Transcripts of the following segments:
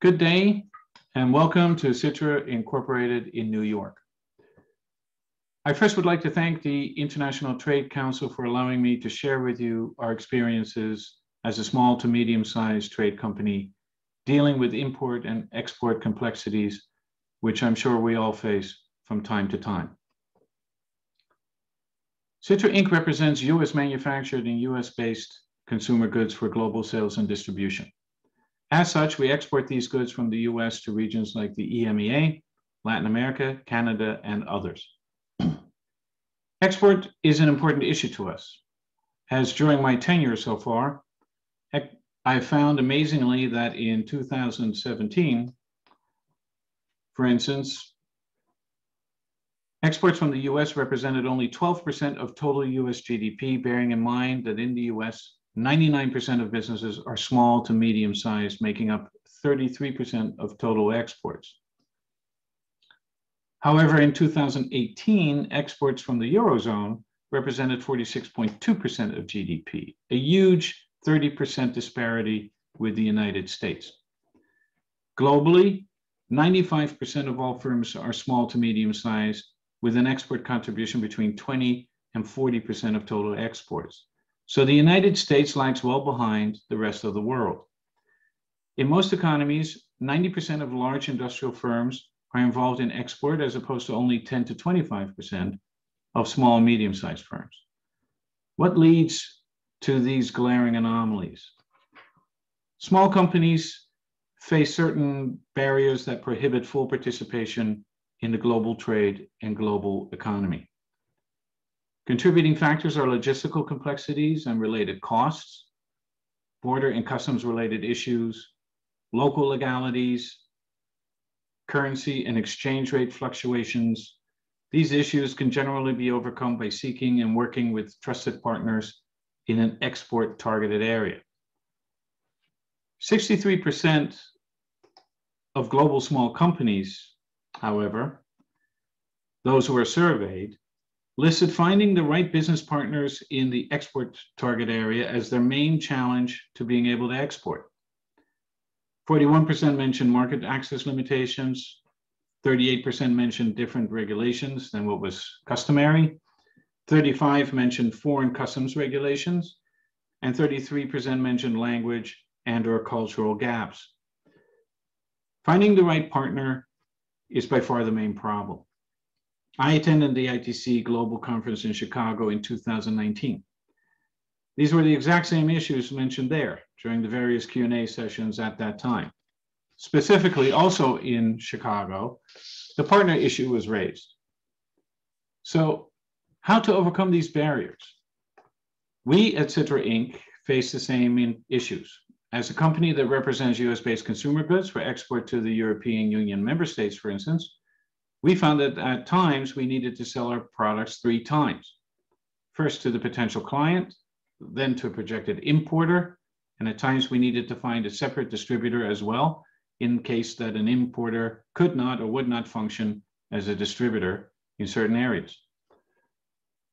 Good day and welcome to CITRA Incorporated in New York. I first would like to thank the International Trade Council for allowing me to share with you our experiences as a small to medium-sized trade company dealing with import and export complexities, which I'm sure we all face from time to time. CITRA Inc. represents US manufactured and US based consumer goods for global sales and distribution. As such, we export these goods from the US to regions like the EMEA, Latin America, Canada, and others. Export is an important issue to us, as during my tenure so far, I found amazingly that in 2017, for instance, exports from the US represented only 12% of total US GDP, bearing in mind that in the US, 99% of businesses are small to medium sized, making up 33% of total exports. However, in 2018, exports from the Eurozone represented 46.2% of GDP, a huge 30% disparity with the United States. Globally, 95% of all firms are small to medium sized, with an export contribution between 20 and 40% of total exports. So the United States lags well behind the rest of the world. In most economies, 90% of large industrial firms are involved in export as opposed to only 10 to 25% of small and medium-sized firms. What leads to these glaring anomalies? Small companies face certain barriers that prohibit full participation in the global trade and global economy. Contributing factors are logistical complexities and related costs, border and customs related issues, local legalities, currency and exchange rate fluctuations. These issues can generally be overcome by seeking and working with trusted partners in an export targeted area. 63% of global small companies, however, those who are surveyed, listed finding the right business partners in the export target area as their main challenge to being able to export. 41% mentioned market access limitations, 38% mentioned different regulations than what was customary, 35% mentioned foreign customs regulations, and 33% mentioned language and/or cultural gaps. Finding the right partner is by far the main problem. I attended the ITC Global Conference in Chicago in 2019. These were the exact same issues mentioned there during the various Q&A sessions at that time. Specifically, also in Chicago, the partner issue was raised. So, how to overcome these barriers? We at CITRA Inc. face the same issues. As a company that represents US-based consumer goods for export to the European Union member states, for instance, we found that at times we needed to sell our products 3 times. First to the potential client, then to a projected importer, and at times we needed to find a separate distributor as well in case that an importer could not or would not function as a distributor in certain areas.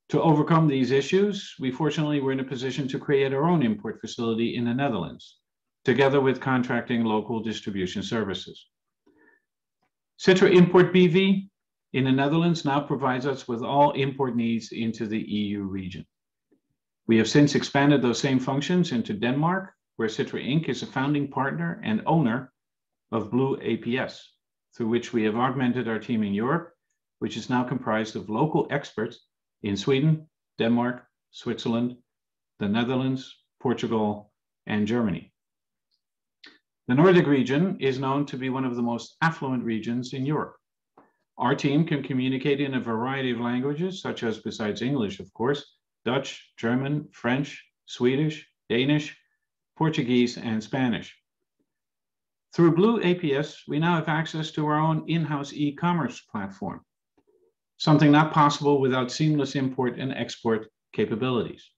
To overcome these issues, we fortunately were in a position to create our own import facility in the Netherlands, together with contracting local distribution services. CITRA Import BV in the Netherlands now provides us with all import needs into the EU region. We have since expanded those same functions into Denmark, where CITRA Inc. is a founding partner and owner of Blue APS, through which we have augmented our team in Europe, which is now comprised of local experts in Sweden, Denmark, Switzerland, the Netherlands, Portugal, and Germany. The Nordic region is known to be one of the most affluent regions in Europe. Our team can communicate in a variety of languages, such as, besides English, of course, Dutch, German, French, Swedish, Danish, Portuguese, and Spanish. Through Blue APS, we now have access to our own in-house e-commerce platform, something not possible without seamless import and export capabilities.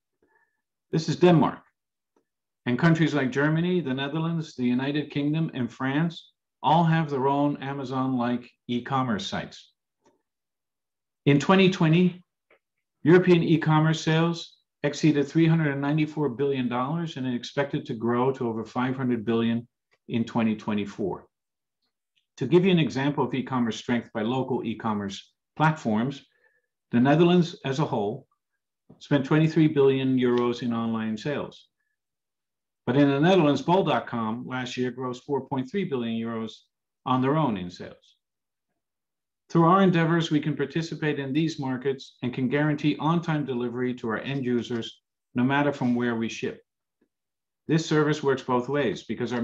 This is Denmark. And countries like Germany, the Netherlands, the United Kingdom, and France all have their own Amazon-like e-commerce sites. In 2020, European e-commerce sales exceeded $394 billion and is expected to grow to over $500 billion in 2024. To give you an example of e-commerce strength by local e-commerce platforms, the Netherlands as a whole spent 23 billion euros in online sales. But in the Netherlands, bol.com last year grossed 4.3 billion euros on their own in sales. Through our endeavors, we can participate in these markets and can guarantee on-time delivery to our end users, no matter from where we ship. This service works both ways. Because of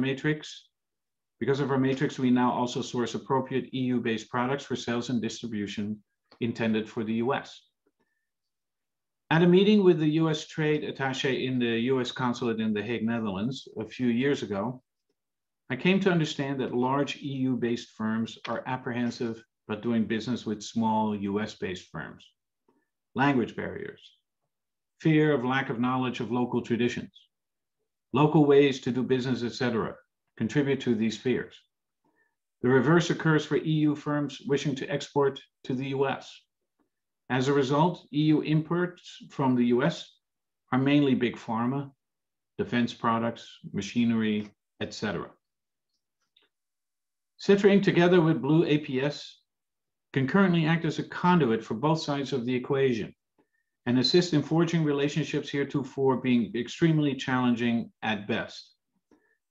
our matrix, we now also source appropriate EU-based products for sales and distribution intended for the US. At a meeting with the US trade attaché in the US consulate in The Hague, Netherlands, a few years ago, I came to understand that large EU-based firms are apprehensive about doing business with small US-based firms. Language barriers, fear of lack of knowledge of local traditions, local ways to do business, etc., contribute to these fears. The reverse occurs for EU firms wishing to export to the US. As a result, EU imports from the US are mainly big pharma, defense products, machinery, etc. CITRA, together with Blue APS, can currently act as a conduit for both sides of the equation and assist in forging relationships heretofore being extremely challenging at best.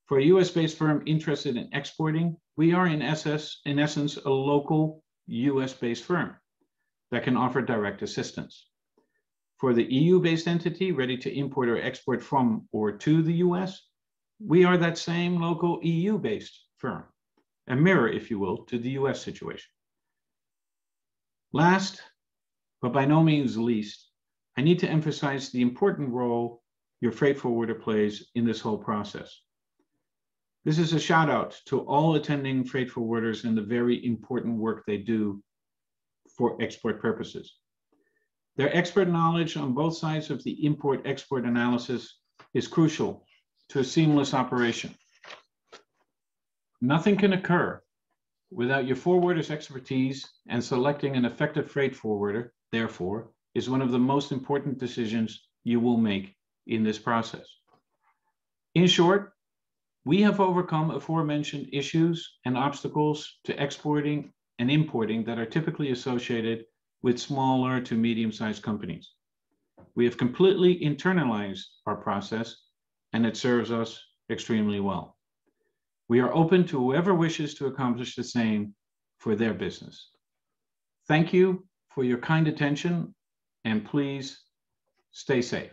For a US-based firm interested in exporting, we are in essence a local US-based firm that can offer direct assistance. For the EU-based entity ready to import or export from or to the US, we are that same local EU-based firm, a mirror, if you will, to the US situation. Last, but by no means least, I need to emphasize the important role your freight forwarder plays in this whole process. This is a shout out to all attending freight forwarders and the very important work they do for export purposes. Their expert knowledge on both sides of the import-export analysis is crucial to a seamless operation. Nothing can occur without your forwarder's expertise, and selecting an effective freight forwarder, therefore, is one of the most important decisions you will make in this process. In short, we have overcome aforementioned issues and obstacles to exporting and importing that are typically associated with smaller to medium-sized companies. We have completely internalized our process, and it serves us extremely well. We are open to whoever wishes to accomplish the same for their business. Thank you for your kind attention, and please stay safe.